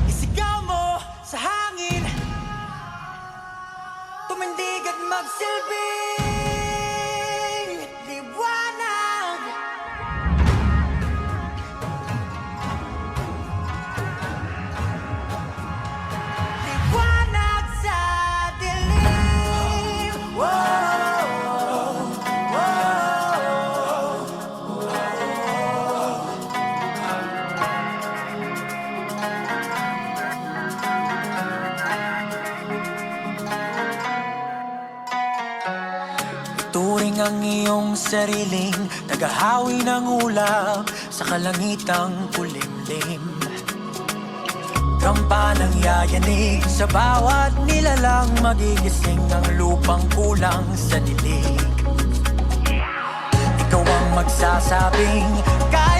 Isigaw mo sa hangin, tumindig at magsilbing liwanag. Liwanag sa dilim. Whoa, turing ang iyong sariling tagahawi ng ulap sa kalangitang kulimlim. Kampanang yayanig sa bawat nilalang, magigising ang lupang kulang sa dilig. Ikaw ang magsasabing kaya